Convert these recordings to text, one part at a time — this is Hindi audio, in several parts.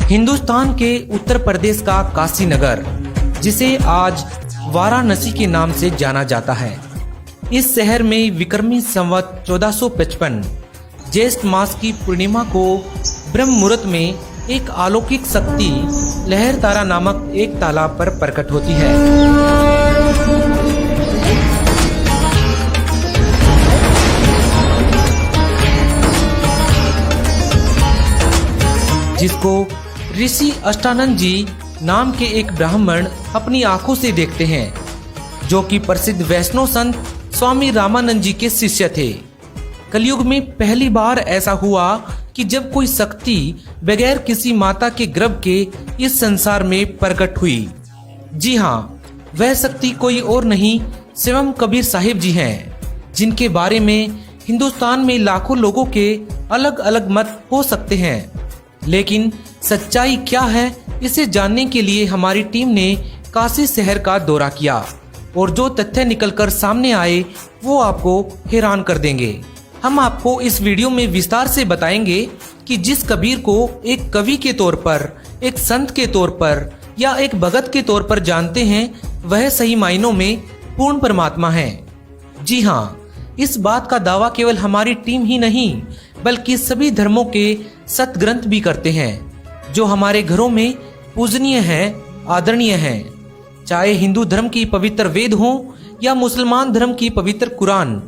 हिंदुस्तान के उत्तर प्रदेश का काशी नगर, जिसे आज वाराणसी के नाम से जाना जाता है। इस शहर में विक्रमी संवत 1455 ज्येष्ठ मास की पूर्णिमा को ब्रह्म मुहूर्त में एक अलौकिक शक्ति लहरतारा नामक एक तालाब पर प्रकट होती है। जिसको ऋषि अष्टानंद जी नाम के एक ब्राह्मण अपनी आंखों से देखते हैं, जो कि प्रसिद्ध वैष्णव संत स्वामी रामानंद जी के शिष्य थे। कलयुग में पहली बार ऐसा हुआ कि जब कोई शक्ति बगैर किसी माता के गर्भ के इस संसार में प्रकट हुई। जी हाँ, वह शक्ति कोई और नहीं स्वयं कबीर साहिब जी हैं, जिनके बारे में हिंदुस्तान में लाखों लोगों के अलग अलग मत हो सकते हैं, लेकिन सच्चाई क्या है इसे जानने के लिए हमारी टीम ने काशी शहर का दौरा किया और जो तथ्य निकलकर सामने आए वो आपको हैरान कर देंगे। हम आपको इस वीडियो में विस्तार से बताएंगे कि जिस कबीर को एक कवि के तौर पर, एक संत के तौर पर या एक भगत के तौर पर जानते हैं, वह सही मायनों में पूर्ण परमात्मा है। जी हाँ, इस बात का दावा केवल हमारी टीम ही नहीं बल्कि सभी धर्मों के सत ग्रंथ भी करते हैं, जो हमारे घरों में पूजनीय हैं, आदरणीय हैं। चाहे हिंदू धर्म की पवित्र वेद हो या मुसलमान धर्म की पवित्र कुरान,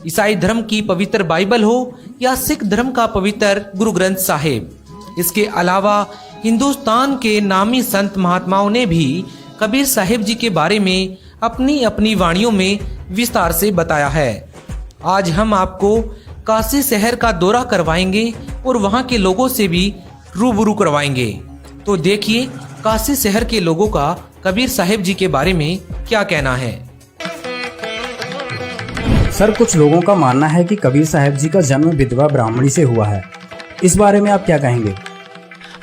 ईसाई धर्म की पवित्र बाइबल हो या सिख धर्म का पवित्र गुरु ग्रंथ साहिब। इसके अलावा हिंदुस्तान के नामी संत महात्माओं ने भी कबीर साहिब जी के बारे में अपनी अपनी वाणियों में विस्तार से बताया है। आज हम आपको काशी शहर का दौरा करवाएंगे और वहां के लोगों से भी रूबरू करवाएंगे। तो देखिए काशी शहर के लोगों का कबीर साहिब जी के बारे में क्या कहना है। सर, कुछ लोगों का मानना है कि कबीर साहिब जी का जन्म विधवा ब्राह्मणी से हुआ है। इस बारे में आप क्या कहेंगे?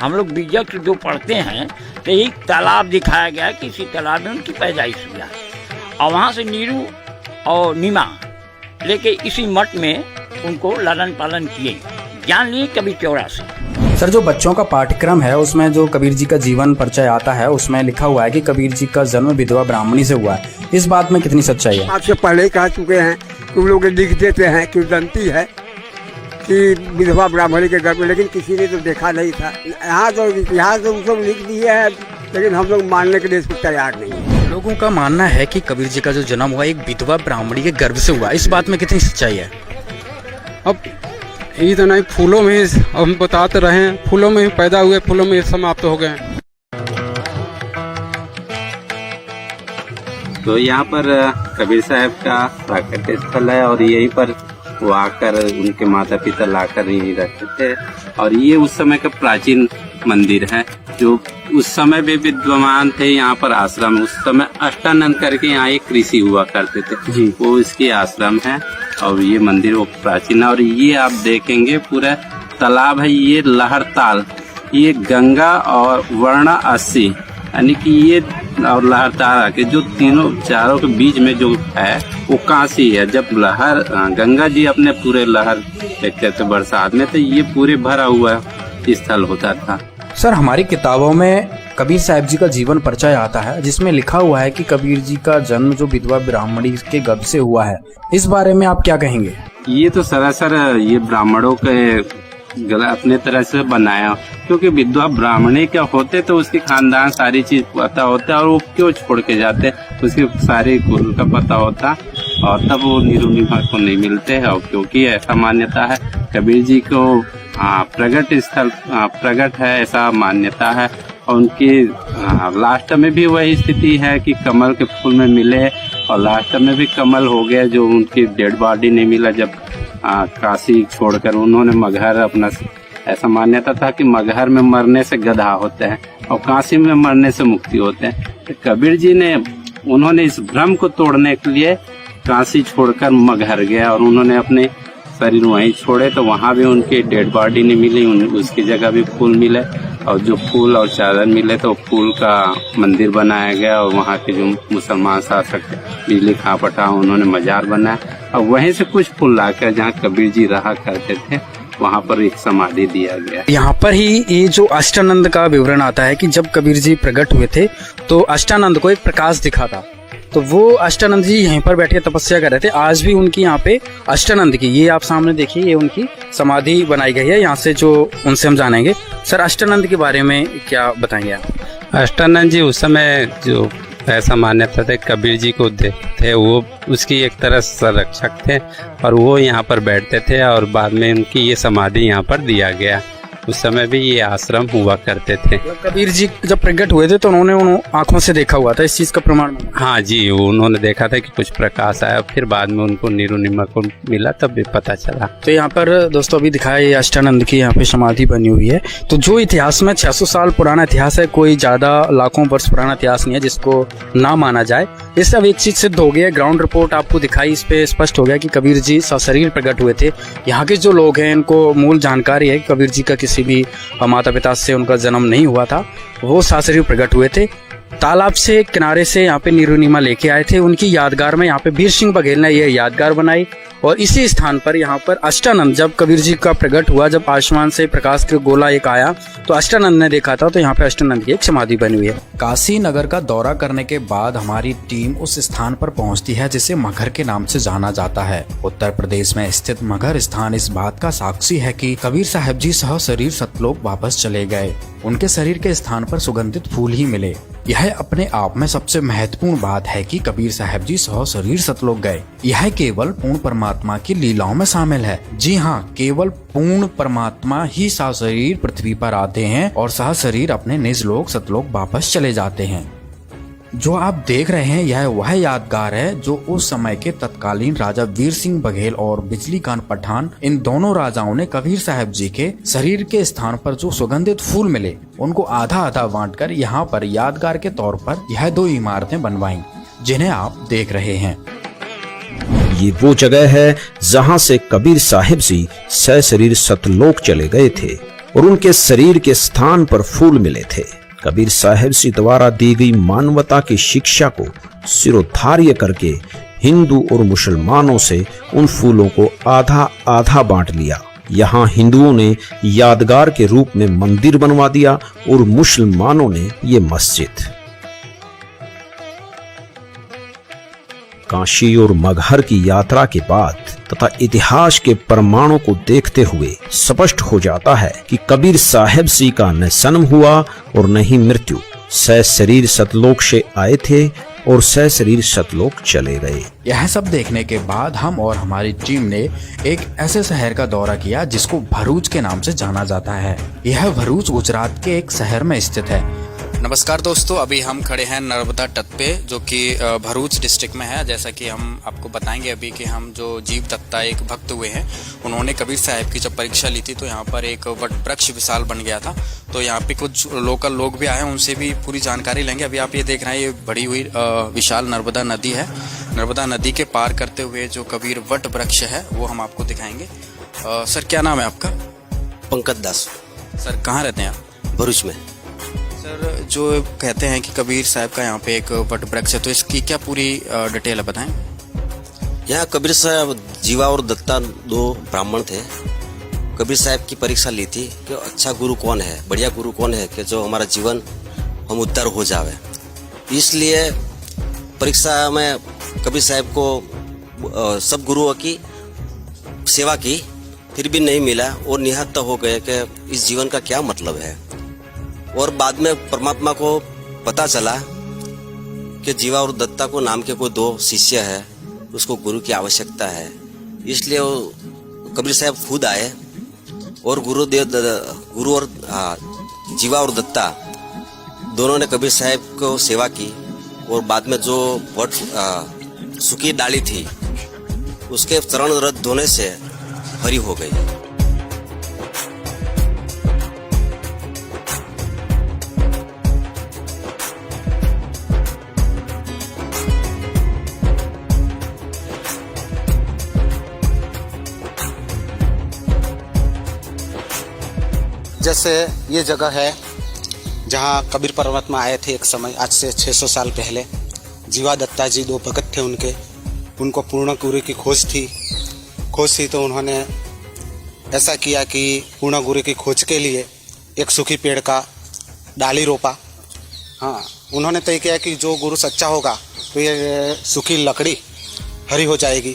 हम लोग बीजक जो पढ़ते हैं तो एक तालाब दिखाया गया कि इसी तालाब में उनकी पैदाइश हुआ और वहाँ से नीरू और नीमा लेके इसी मठ में उनको लालन पालन किए, ज्ञान लिए कबीर चौरा से। सर, जो बच्चों का पाठ्यक्रम है उसमें जो कबीर जी का जीवन परिचय आता है उसमें लिखा हुआ है कि कबीर जी का जन्म विधवा ब्राह्मणी से हुआ है। इस बात में कितनी सच्चाई है? आपसे पहले ही कह चुके हैं कि लोग लिख देते हैं कि दंती है कि विधवा ब्राह्मणी के घर में, लेकिन किसी ने तो देखा नहीं था। यहाँ तो इतिहास तो सब लिख दिए है, लेकिन हम लोग मानने के लिए इसको तैयार नहीं है। लोगों का मानना है कि कबीर जी का जो जन्म हुआ एक विधवा ब्राह्मणी के गर्भ से हुआ। इस बात में कितनी सच्चाई है? अब ये तो नहीं, फूलों में हम बताते रहे, फूलों में पैदा हुए, फूलों में समाप्त हो गए। तो यहाँ पर कबीर साहब का प्राकट्य स्थल है और यहीं पर वो आकर उनके माता पिता लाकर यहीं रहते थे। और ये उस समय का प्राचीन मंदिर है जो उस समय भी विद्यमान थे। यहाँ पर आश्रम, उस समय अष्टानंद करके यहाँ एक ऋषि हुआ करते थे जी, वो इसके आश्रम है और ये मंदिर वो प्राचीन है। और ये आप देखेंगे पूरा तालाब है, ये लहरताल, ये गंगा और वर्ण 80 यानी कि ये और लहरतारा के जो तीनों चारों के बीच में जो है वो काशी है। जब लहर गंगा जी अपने पूरे लहर देखते थे बरसात में, तो ये पूरे भरा हुआ स्थल होता था। सर, हमारी किताबों में कबीर साहिब जी का जीवन परिचय आता है जिसमें लिखा हुआ है कि कबीर जी का जन्म जो विधवा ब्राह्मणी के गर्भ से हुआ है। इस बारे में आप क्या कहेंगे? ये तो सरासर ये ब्राह्मणों के अपने तरह से बनाया, क्योंकि विधवा ब्राह्मणी क्या होते तो उसके खानदान सारी चीज पता होता है और वो क्यों छोड़ के जाते उसके सारे कुल का पता होता और तब वो नीरू नीमा को नहीं मिलते हैं। और क्योंकि ऐसा मान्यता है कबीर जी को प्रगट स्थल प्रगट है, ऐसा मान्यता है। और उनकी लास्ट में भी वही स्थिति है कि कमल के फूल में मिले और लास्ट में भी कमल हो गया, जो उनकी डेड बॉडी नहीं मिला जब काशी छोड़कर उन्होंने मगहर अपना, ऐसा मान्यता था कि मगहर में मरने से गधा होते हैं और काशी में मरने से मुक्ति होते हैं। तो कबीर जी ने उन्होंने इस भ्रम को तोड़ने के लिए काशी छोड़कर मगहर गया और उन्होंने अपने शरीर वहीं छोड़े, तो वहाँ भी उनकी डेड बॉडी नहीं मिली, उसकी जगह भी फूल मिले और जो फूल और चादर मिले तो फूल का मंदिर बनाया गया और वहाँ के जो मुसलमान शासक बिजली खां पटा उन्होंने मजार बनाया और वहीं से कुछ फूल लाकर जहाँ कबीर जी रहा करते थे वहाँ पर एक समाधि दिया गया। यहाँ पर ही ये जो अष्टानंद का विवरण आता है कि जब कबीर जी प्रकट हुए थे तो अष्टानंद को एक प्रकाश दिखा था, तो वो अष्टानंद जी यहीं पर बैठ के तपस्या कर रहे थे। आज भी उनकी यहाँ पे अष्टानंद की, ये आप सामने देखिए, ये उनकी समाधि बनाई गई है। यहाँ से जो उनसे हम जानेंगे। सर, अष्टानंद के बारे में क्या बताएंगे आप? अष्टानंद जी उस समय जो ऐसा मान्यता थे कबीर जी को देखते थे, वो उसकी एक तरह संरक्षक थे और वो यहाँ पर बैठते थे और बाद में उनकी ये समाधि यहाँ पर दिया गया। उस समय भी ये आश्रम हुआ करते थे। कबीर जी जब प्रकट हुए थे तो उन्होंने उन आंखों से देखा हुआ था, इस चीज का प्रमाण? हाँ जी, उन्होंने देखा था कि कुछ प्रकाश आया, फिर बाद में उनको नीरू नीमा को मिला तब भी पता चला। तो यहाँ पर दोस्तों अभी दिखाया ये अष्टानंद की यहाँ पे समाधि बनी हुई है। तो जो इतिहास में 600 साल पुराना इतिहास है, कोई ज्यादा लाखों वर्ष पुराना इतिहास नहीं है जिसको ना माना जाए। इससे अब एक चीज सिद्ध हो गया, ग्राउंड रिपोर्ट आपको दिखाई, इस पे स्पष्ट हो गया कि कबीर जी सशरीर प्रकट हुए थे। यहाँ के जो लोग हैं इनको मूल जानकारी है कि कबीर जी का किसी भी माता पिता से उनका जन्म नहीं हुआ था, वो सशरीर प्रकट हुए थे। तालाब से किनारे से यहाँ पे नीरू नीमा लेके आए थे। उनकी यादगार में यहाँ पे वीर सिंह बघेल ने ये यादगार बनाई और इसी स्थान पर यहाँ पर अष्टानंद, जब कबीर जी का प्रकट हुआ, जब आसमान से प्रकाश का गोला एक आया तो अष्टानंद ने देखा था, तो यहाँ पे अष्टानंद की एक समाधि बनी हुई है। काशी नगर का दौरा करने के बाद हमारी टीम उस स्थान पर पहुंचती है जिसे मगहर के नाम से जाना जाता है। उत्तर प्रदेश में स्थित मगहर स्थान इस बात का साक्षी है कि कबीर साहब जी सह शरीर सतलोक वापस चले गए। उनके शरीर के स्थान पर सुगंधित फूल ही मिले। यह अपने आप में सबसे महत्वपूर्ण बात है कि कबीर साहब जी सह शरीर सतलोक गए। यह केवल पूर्ण परमात्मा की लीलाओं में शामिल है। जी हाँ, केवल पूर्ण परमात्मा ही सह शरीर पृथ्वी पर आते हैं और सह शरीर अपने निज लोक सतलोक वापस चले जाते हैं। जो आप देख रहे हैं यह वह यादगार है जो उस समय के तत्कालीन राजा वीर सिंह बघेल और बिजली खान पठान, इन दोनों राजाओं ने कबीर साहब जी के शरीर के स्थान पर जो सुगंधित फूल मिले उनको आधा आधा बांटकर यहाँ पर यादगार के तौर पर यह 2 इमारतें बनवाईं, जिन्हें आप देख रहे हैं। ये वो जगह है जहाँ से कबीर साहिब जी सशरीर सतलोक चले गए थे और उनके शरीर के स्थान पर फूल मिले थे। कबीर साहिब जी द्वारा दी गई मानवता की शिक्षा को सिरोधार्य करके हिंदू और मुसलमानों से उन फूलों को आधा आधा बांट लिया। यहाँ हिंदुओं ने यादगार के रूप में मंदिर बनवा दिया और मुसलमानों ने ये मस्जिद। काशी और मगहर की यात्रा के बाद तथा इतिहास के प्रमाणों को देखते हुए स्पष्ट हो जाता है कि कबीर साहब जी का न जन्म हुआ और न ही मृत्यु। सशरीर सतलोक से आए थे और सशरीर सतलोक चले गए। यह सब देखने के बाद हम और हमारी टीम ने एक ऐसे शहर का दौरा किया जिसको भरूच के नाम से जाना जाता है। यह भरूच गुजरात के एक शहर में स्थित है। नमस्कार दोस्तों, अभी हम खड़े हैं नर्मदा तट पे जो कि भरूच डिस्ट्रिक्ट में है। जैसा कि हम आपको बताएंगे अभी कि हम जो जीव दत्ता एक भक्त हुए हैं, उन्होंने कबीर साहब की जब परीक्षा ली थी तो यहाँ पर एक वट वृक्ष विशाल बन गया था। तो यहाँ पे कुछ लोकल लोग भी आए हैं, उनसे भी पूरी जानकारी लेंगे। अभी आप ये देख रहे हैं, ये बढ़ी हुई विशाल नर्मदा नदी है। नर्मदा नदी के पार करते हुए जो कबीर वट वृक्ष है वो हम आपको दिखाएंगे। सर, क्या नाम है आपका? पंकज दास। सर, कहाँ रहते हैं आप? भरूच में। सर, जो कहते हैं कि कबीर साहब का यहाँ पे एक वट वृक्ष है, तो इसकी क्या पूरी डिटेल है, बताएं। यहाँ कबीर साहब जीवा और दत्ता 2 ब्राह्मण थे। कबीर साहब की परीक्षा ली थी कि अच्छा गुरु कौन है, बढ़िया गुरु कौन है कि जो हमारा जीवन हम उद्धार हो जावे। इसलिए परीक्षा में कबीर साहब को सब गुरुओं की सेवा की, फिर भी नहीं मिला और निहत्था हो गए कि इस जीवन का क्या मतलब है। और बाद में परमात्मा को पता चला कि जीवा और दत्ता को नाम के कोई 2 शिष्य है, उसको गुरु की आवश्यकता है। इसलिए कबीर साहब खुद आए और गुरु और जीवा और दत्ता दोनों ने कबीर साहब को सेवा की। और बाद में जो वट सूखी डाली थी उसके चरण रद्द धोने से हरी हो गई। जैसे ये जगह है जहाँ कबीर परमात्मा आए थे एक समय, आज से 600 साल पहले। जीवा दत्ता जी 2 भगत थे उनको पूर्ण गुरु की खोज थी तो उन्होंने ऐसा किया कि पूर्ण गुरु की खोज के लिए एक सूखी पेड़ का डाली रोपा। हाँ, उन्होंने तय किया कि जो गुरु सच्चा होगा तो ये सूखी लकड़ी हरी हो जाएगी।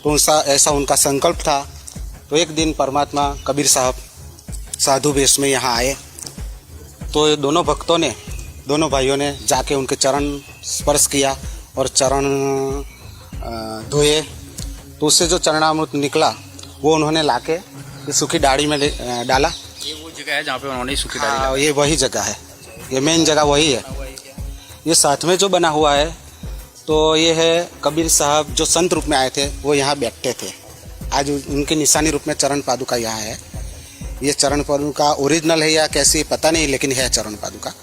तो ऐसा उनका संकल्प था। तो एक दिन परमात्मा कबीर साहब साधु वेश में यहाँ आए। तो ये दोनों भक्तों ने, दोनों भाइयों ने जाके उनके चरण स्पर्श किया और चरण धोए। तो उससे जो चरणामृत निकला वो उन्होंने लाके सूखी डाली में डाला। ये वो जगह है जहाँ पे उन्होंने सूखी डाली हाँ, ये वही जगह है, ये मेन जगह वही है। ये साथ में जो बना हुआ है तो ये है कबीर साहब जो संत रूप में आए थे वो यहाँ बैठते थे। आज उनके निशानी रूप में चरण पादुका यहाँ है। ये चरण पादुका ओरिजिनल है या कैसी पता नहीं, लेकिन है चरण पादुका।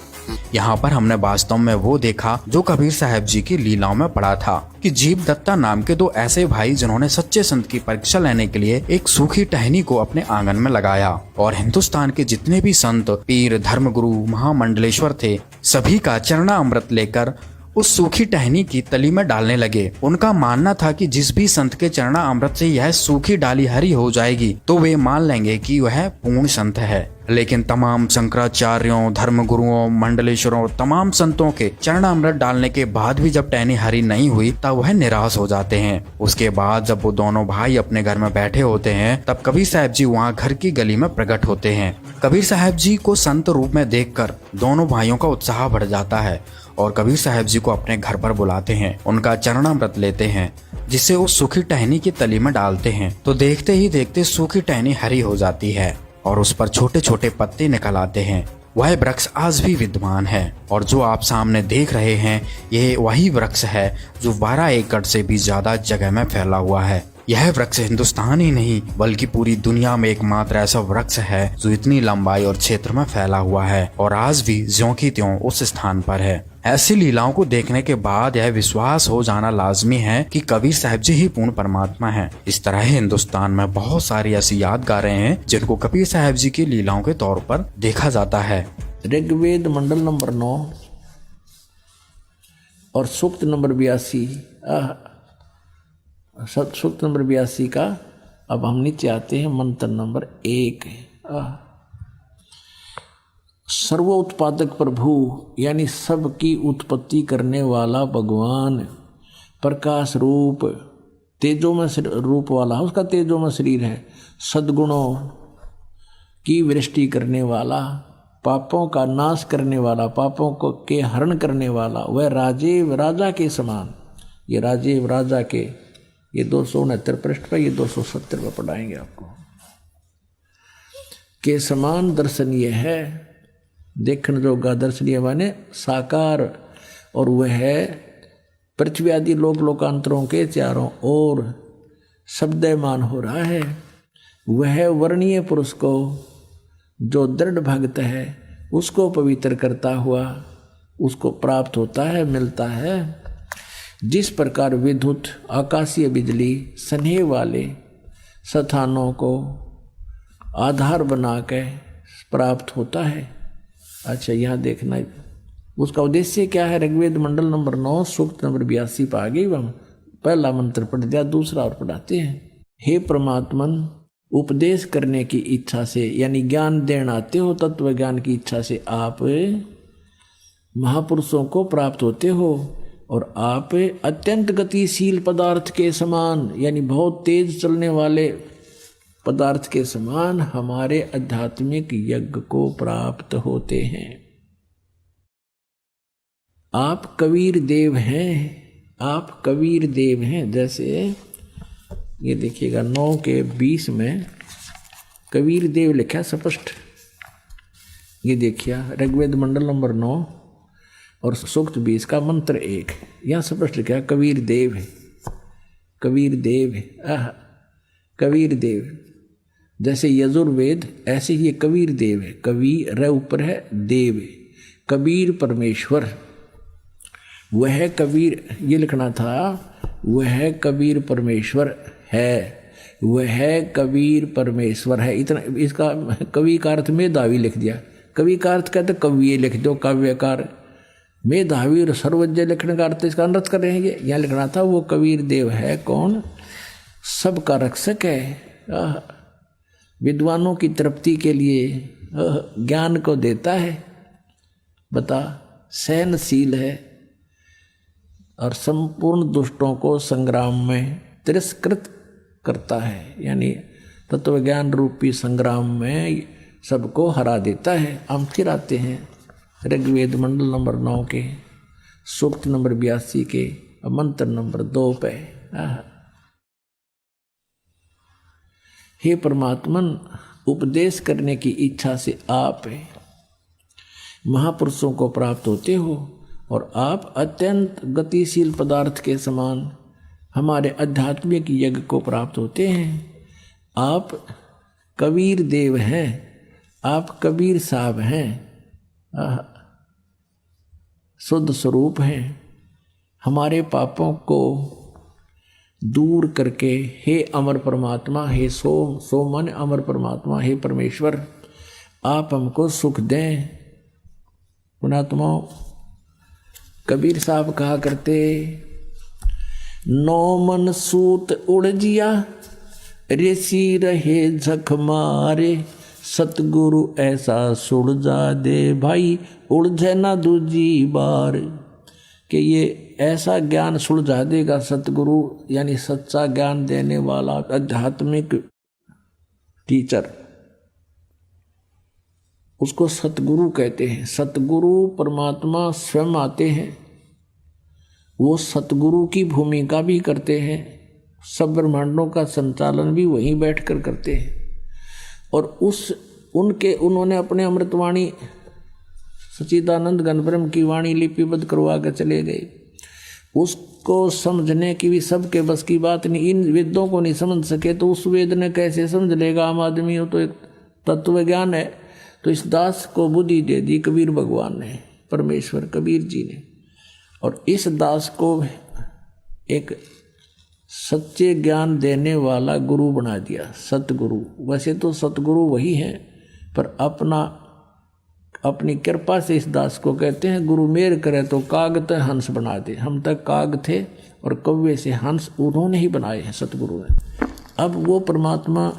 यहाँ पर हमने वास्तव में वो देखा जो कबीर साहब जी की लीलाओं में पढ़ा था कि जीव दत्ता नाम के दो ऐसे भाई जिन्होंने सच्चे संत की परीक्षा लेने के लिए एक सूखी टहनी को अपने आंगन में लगाया और हिंदुस्तान के जितने भी संत, पीर, धर्मगुरु, महामंडलेश्वर थे सभी का चरणामृत लेकर उस सूखी टहनी की तली में डालने लगे। उनका मानना था कि जिस भी संत के चरणामृत से यह सूखी डाली हरी हो जाएगी तो वे मान लेंगे कि वह पूर्ण संत है। लेकिन तमाम शंकराचार्यों, धर्मगुरुओं, मंडलेश्वरों, तमाम संतों के चरणामृत डालने के बाद भी जब टहनी हरी नहीं हुई तब वह निराश हो जाते हैं। उसके बाद जब वो दोनों भाई अपने घर में बैठे होते हैं तब कबीर साहब जी वहाँ घर की गली में प्रकट होते हैं। कबीर साहब जी को संत रूप में देखकर दोनों भाइयों का उत्साह बढ़ जाता है और कबीर साहब जी को अपने घर पर बुलाते हैं, उनका चरणामृत लेते हैं जिसे उस सूखी टहनी की तली में डालते हैं। तो देखते ही देखते सूखी टहनी हरी हो जाती है और उस पर छोटे छोटे पत्ते निकल आते हैं। वह वृक्ष आज भी विद्यमान है और जो आप सामने देख रहे हैं यह वही वृक्ष है जो 12 एकड़ से भी ज्यादा जगह में फैला हुआ है। यह वृक्ष हिंदुस्तान ही नहीं बल्कि पूरी दुनिया में एकमात्र ऐसा वृक्ष है जो इतनी लंबाई और क्षेत्र में फैला हुआ है और आज भी ज्यों की त्यों उस स्थान पर है। ऐसी लीलाओं को देखने के बाद यह विश्वास हो जाना लाजमी है कि कबीर साहब जी ही पूर्ण परमात्मा हैं। इस तरह हिंदुस्तान में बहुत सारी ऐसी यादगारें हैं जिनको कबीर साहब जी की लीलाओं के तौर पर देखा जाता है। ऋग्वेद मंडल नंबर 9 और सूक्त नंबर 82, सूक्त नंबर 82 का अब हम नीचे आते हैं। मंत्र नंबर 1, सर्वोत्पादक प्रभु यानी सबकी उत्पत्ति करने वाला भगवान, प्रकाश रूप, तेजो में रूप वाला, उसका तेजो में शरीर है, सद्गुणों की वृष्टि करने वाला, पापों का नाश करने वाला, पापों को के हरण करने वाला, वह राजीव राजा के समान। ये राजीव राजा के, ये 269 पृष्ठ पर, ये 270 पर पढ़ाएंगे आपको, के समान दर्शनीय है। देखने जोगा दर्शनीय माने साकार, और वह है पृथ्वी आदि लोक लोकांतरों के चारों ओर शब्दमान हो रहा है। वह वर्णीय पुरुष को जो दृढ़ भक्त है उसको पवित्र करता हुआ उसको प्राप्त होता है, मिलता है। जिस प्रकार विद्युत आकाशीय बिजली स्नेह वाले स्थानों को आधार बना के प्राप्त होता है। अच्छा, यहाँ देखना उसका उद्देश्य क्या है। ऋग्वेद मंडल नंबर 9 सूक्त नंबर 82 पर आगे हम पहला मंत्र पढ़ दिया, दूसरा और पढ़ाते हैं। हे परमात्मन, उपदेश करने की इच्छा से यानी ज्ञान देना आते हो, तत्व ज्ञान की इच्छा से आप महापुरुषों को प्राप्त होते हो और आप अत्यंत गतिशील पदार्थ के समान यानी बहुत तेज चलने वाले पदार्थ के समान हमारे आध्यात्मिक यज्ञ को प्राप्त होते हैं। आप कबीर देव हैं, आप कबीर देव हैं। जैसे ये देखिएगा 9 के 20 में कबीर देव लिखा स्पष्ट। ये देखिए ऋग्वेद मंडल नंबर 9 और सूक्त 20 का मंत्र 1, यहाँ स्पष्ट लिखा कबीर देव है, कबीर देव है, कबीर देव। जैसे यजुर्वेद ऐसे ही कबीर देव है, कबीर ऊपर है, देव है, कबीर परमेश्वर। वह कबीर, ये लिखना था, वह कबीर परमेश्वर है, वह कबीर परमेश्वर है। इतना इसका कवि का अर्थ मेधावी लिख दिया। कवि का अर्थ कहते कवि लिख दो, काव्यकार। मेधावी और सर्वज्ञ लिखने का अर्थ इसका अनर्थ कर रहे हैं। यहाँ लिखना था वो कबीर देव है कौन, सबका रक्षक है। विद्वानों की तृप्ति के लिए ज्ञान को देता है, बता, सहनशील है और संपूर्ण दुष्टों को संग्राम में तिरस्कृत करता है, यानी तत्व ज्ञान रूपी संग्राम में सबको हरा देता है। हम फिर आते हैं ऋग्वेद मंडल नंबर 9 के सूक्त नंबर 82 के मंत्र नंबर 2 पे। हे परमात्मन, उपदेश करने की इच्छा से आप महापुरुषों को प्राप्त होते हो और आप अत्यंत गतिशील पदार्थ के समान हमारे आध्यात्मिक यज्ञ को प्राप्त होते हैं। आप कबीर देव हैं, आप कबीर साहब हैं, शुद्ध स्वरूप हैं। हमारे पापों को दूर करके हे अमर परमात्मा, हे सोमन अमर परमात्मा, हे परमेश्वर, आप हमको सुख दें। पुणात्माओं, कबीर साहब कहा करते, नौ मन सूत उड़जिया ऋषि रहे झक मारे, सतगुरु ऐसा सुलझा दे भाई उलझे ना दूजी बार। कि ये ऐसा ज्ञान सुलझा देगा सतगुरु, यानी सच्चा ज्ञान देने वाला आध्यात्मिक टीचर, उसको सतगुरु कहते हैं। सतगुरु परमात्मा स्वयं आते हैं, वो सतगुरु की भूमिका भी करते हैं, सब ब्रह्मांडों का संचालन भी वहीं बैठकर करते हैं। और उन्होंने अपने अमृतवाणी सच्चिदानंद घन ब्रह्म की वाणी लिपिबद्ध करवा कर चले गए। उसको समझने की भी सबके बस की बात नहीं। इन वेदों को नहीं समझ सके तो उस वेद ने कैसे समझ लेगा आम आदमी हो? तो एक तत्व ज्ञान है। तो इस दास को बुद्धि दे दी कबीर भगवान ने, परमेश्वर कबीर जी ने, और इस दास को एक सच्चे ज्ञान देने वाला गुरु बना दिया, सतगुरु। वैसे तो सतगुरु वही हैं, पर अपनी कृपा से इस दास को कहते हैं गुरु मेर करे तो काग ते हंस बना दे। हम तक काग थे और कौवे से हंस उन्होंने ही बनाए हैं, सतगुरु ने। अब वो परमात्मा,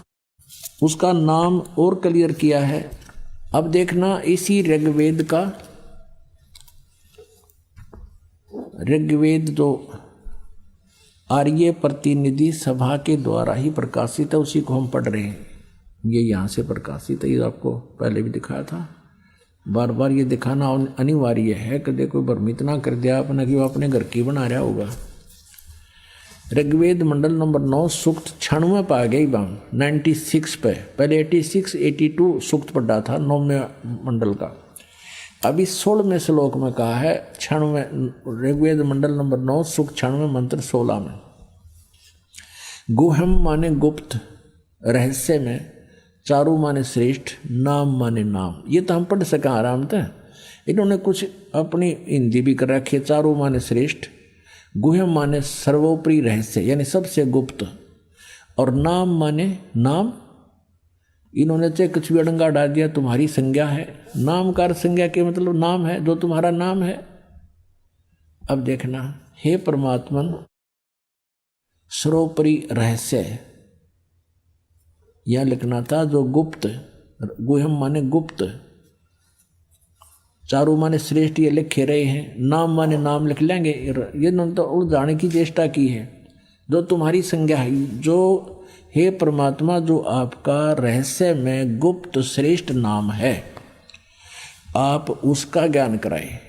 उसका नाम और क्लियर किया है। अब देखना, इसी ऋग्वेद जो आर्य प्रतिनिधि सभा के द्वारा ही प्रकाशित है, उसी को हम पढ़ रहे हैं। ये यहाँ से प्रकाशित है, ये आपको पहले भी दिखाया था। बार बार ये दिखाना अनिवार्य है कि देखो भ्रमित ना कर दिया आपने कि वो अपने घर की बना रहा होगा। ऋग्वेद मंडल नंबर 9 सूक्त 96 पा गई बाम 96 पे। पहले 86 82 सूक्त पढ़ा था 9वें मंडल का। अभी 16वें श्लोक में कहा है 96 ऋग्वेद मंडल नंबर 9 सूक्त 96 मंत्र 16 में, गुहम माने गुप्त, रहस्य में, चारु माने श्रेष्ठ, नाम माने नाम। ये तो हम पढ़ सका आराम था। इन्होंने कुछ अपनी हिंदी भी कर रखी है। चारु माने श्रेष्ठ, गुहम माने सर्वोपरि रहस्य यानी सबसे गुप्त, और नाम माने नाम। इन्होंने चाहे कुछ भी अड़ंगा डाल दिया, तुम्हारी संज्ञा है। नाम का संज्ञा के मतलब नाम है, जो तुम्हारा नाम है। अब देखना, हे परमात्मन, सर्वोपरि रहस्य यह लिखना था, जो गुप्त, गुहम माने गुप्त, चारु माने श्रेष्ठ, ये लिखे रहे हैं। नाम माने नाम लिख लेंगे। ये तो उलझाने की चेष्टा की है। जो तुम्हारी संज्ञा है, जो हे परमात्मा, जो आपका रहस्य में गुप्त श्रेष्ठ नाम है, आप उसका ज्ञान कराए।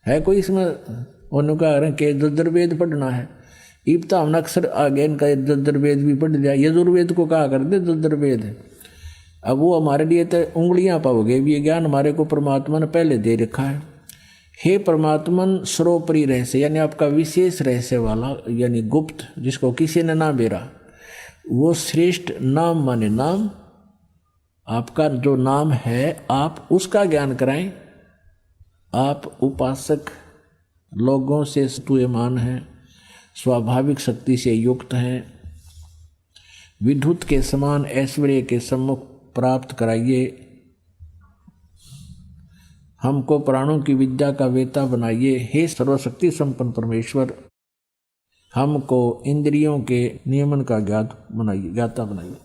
है कोई इसमें उन्होंने के यजुर्वेद पढ़ना है? इब्ता हमने अक्सर आगे इनका यजुर्वेद भी पढ़ लिया। यजुर्वेद को कहा कर दे यजुर्वेद। अब वो हमारे लिए तो उंगलियां पाओगे, ये ज्ञान हमारे को परमात्मा ने पहले दे रखा है। हे परमात्मन, सर्वोपरि रहस्य यानी आपका विशेष रहस्य वाला, यानी गुप्त, जिसको किसी ने ना बेरा, वो श्रेष्ठ, नाम माने नाम, आपका जो नाम है आप उसका ज्ञान कराएं। आप उपासक लोगों से स्तूयमान हैं, स्वाभाविक शक्ति से युक्त हैं, विद्युत के समान ऐश्वर्य के सम्मुख प्राप्त कराइए। हमको प्राणों की विद्या का वेता बनाइए। हे सर्वशक्ति संपन्न परमेश्वर, हमको इंद्रियों के नियमन का ज्ञाता बनाइए।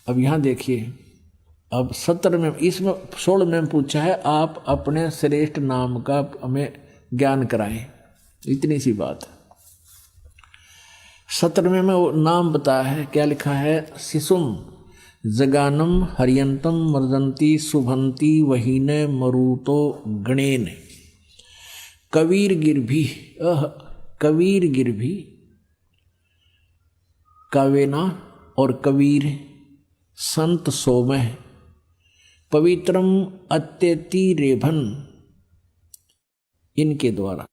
अब यहाँ देखिए, अब 17 में, इसमें 16 में पूछा है आप अपने श्रेष्ठ नाम का हमें ज्ञान कराएं, इतनी सी बात है। 17वें में वो नाम बताया है, क्या लिखा है, शिशुम जगानम हरियंतम मर्दंती शुभंती वहीने मरुतो गणेन कबीर गिरभी कबीर गिरभी कावेना और कबीर संत सोमह पवित्रम अत्यति रेभन, इनके द्वारा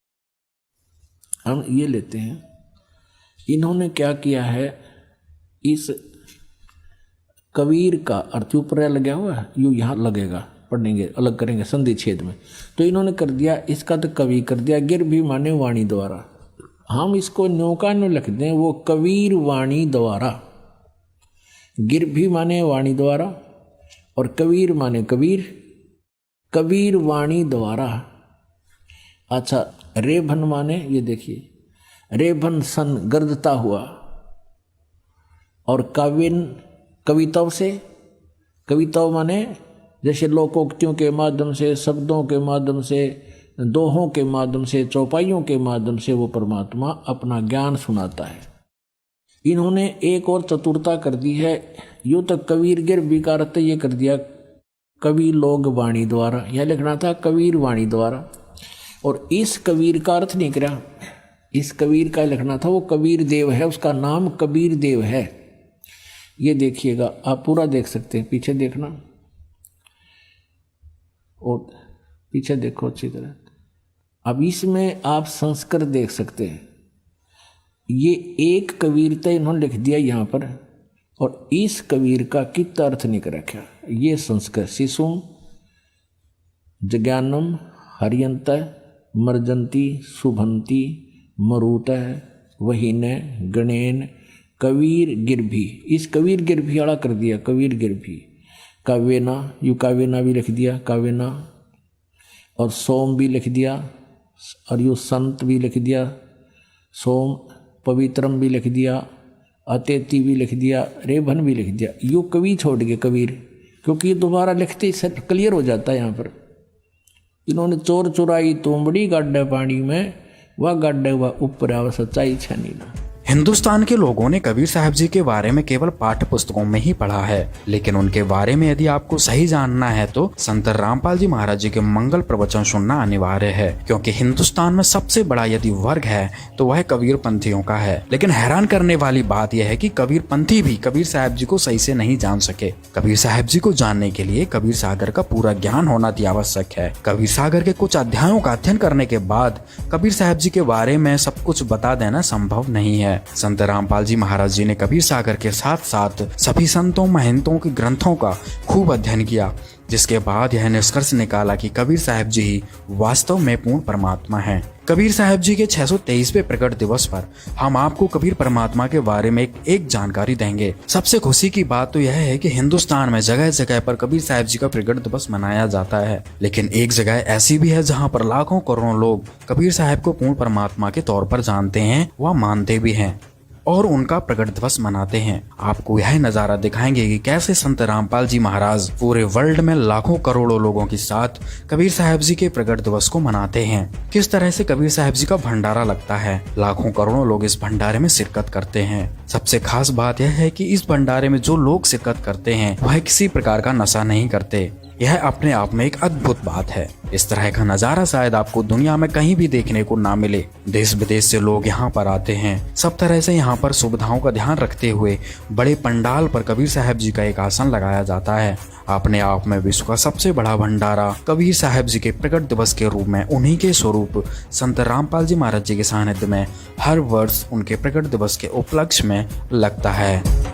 हम ये लेते हैं। इन्होंने क्या किया है, इस कबीर का अर्थ ऊपर लगा हुआ है, यूँ यहाँ लगेगा, पढ़ेंगे अलग करेंगे संधि छेद में, तो इन्होंने कर दिया इसका तो कवि कर दिया, गिर भी माने वाणी द्वारा, हम इसको न्योका न्यू लिख दें, वो कबीर वाणी द्वारा, गिर भी माने वाणी द्वारा और कबीर माने कबीर, कबीर वाणी द्वारा। अच्छा, रेभन माने ये देखिए, रेभन सन गर्दता हुआ, और काव्यन कविताओं से, कविताओं माने जैसे लोकोक्तियों के माध्यम से, शब्दों के माध्यम से, दोहों के माध्यम से, चौपाइयों के माध्यम से वो परमात्मा अपना ज्ञान सुनाता है। इन्होंने एक और चतुरता कर दी है, यूँ तो कबीर गिर विकारत ये कर दिया कवि लोग वाणी द्वारा, यह लिखना था कबीर वाणी द्वारा, और इस कबीर का अर्थ नहीं करा, इस कबीर का लिखना था वो कबीर देव है, उसका नाम कबीर देव है। ये देखिएगा, आप पूरा देख सकते हैं, पीछे देखना और पीछे देखो अच्छी तरह। अब इसमें आप संस्कृत देख सकते हैं, ये एक कबीरता इन्होंने लिख दिया यहाँ पर, और इस कबीर का कितना अर्थ नहीं कर रखा। ये संस्कृत शिशुम जज्ञानम हरियंत मर्जंती शुभंती मरुत वहीन गणेन कबीर गिरभी, इस कबीर गिरभी वाला कर दिया, कबीर गिरभी। कावेना, यू कावेना भी लिख दिया, कावेना, और सोम भी लिख दिया, और यू संत भी लिख दिया, सोम, पवित्रम भी लिख दिया, अतेति भी लिख दिया, रेभन भी लिख दिया। यू कवि छोड़ गए कबीर, क्योंकि ये दोबारा लिखते ही क्लियर हो जाता है। यहाँ पर इन्होंने चोर चुराई तोमड़ी गाड्डे पानी में, वह गाड्डे हुआ ऊपर आवा सच्चाई छानी ना। हिंदुस्तान के लोगों ने कबीर साहब जी के बारे में केवल पाठ्य पुस्तकों में ही पढ़ा है, लेकिन उनके बारे में यदि आपको सही जानना है तो संत रामपाल जी महाराज जी के मंगल प्रवचन सुनना अनिवार्य है, क्योंकि हिंदुस्तान में सबसे बड़ा यदि वर्ग है तो वह कबीर पंथियों का है। लेकिन हैरान करने वाली बात यह है कि कबीर पंथी भी कबीर साहब जी को सही से नहीं जान सके। कबीर साहब जी को जानने के लिए कबीर सागर का पूरा ज्ञान होना अति आवश्यक है। कबीर सागर के कुछ अध्यायों का अध्ययन करने के बाद कबीर साहब जी के बारे में सब कुछ बता देना संभव नहीं है। संत रामपाल जी महाराज जी ने कबीर सागर के साथ साथ सभी संतों महंतों के ग्रंथों का खूब अध्ययन किया, जिसके बाद यह निष्कर्ष निकाला कि कबीर साहब जी ही वास्तव में पूर्ण परमात्मा हैं। कबीर साहब जी के 623वें प्रकट दिवस पर हम आपको कबीर परमात्मा के बारे में एक जानकारी देंगे। सबसे खुशी की बात तो यह है कि हिंदुस्तान में जगह जगह पर कबीर साहब जी का प्रकट दिवस मनाया जाता है, लेकिन एक जगह ऐसी भी है जहां पर लाखों करोड़ों लोग कबीर साहब को पूर्ण परमात्मा के तौर पर जानते हैं, वह मानते भी हैं और उनका प्रकट दिवस मनाते हैं। आपको यह नजारा दिखाएंगे कि कैसे संत रामपाल जी महाराज पूरे वर्ल्ड में लाखों करोड़ों लोगों के साथ कबीर साहब जी के प्रकट दिवस को मनाते हैं। किस तरह से कबीर साहब जी का भंडारा लगता है, लाखों करोड़ों लोग इस भंडारे में शिरकत करते हैं। सबसे खास बात यह है कि इस भंडारे में जो लोग शिरकत करते हैं वह किसी प्रकार का नशा नहीं करते। यह अपने आप में एक अद्भुत बात है। इस तरह का नजारा शायद आपको दुनिया में कहीं भी देखने को ना मिले। देश विदेश से लोग यहाँ पर आते हैं। सब तरह से यहाँ पर सुविधाओं का ध्यान रखते हुए बड़े पंडाल पर कबीर साहब जी का एक आसन लगाया जाता है। अपने आप में विश्व का सबसे बड़ा भंडारा कबीर साहब जी के प्रकट दिवस के रूप में उन्हीं के स्वरूप संत रामपाल जी महाराज जी के सानिध्य में हर वर्ष उनके प्रकट दिवस के उपलक्ष्य में लगता है।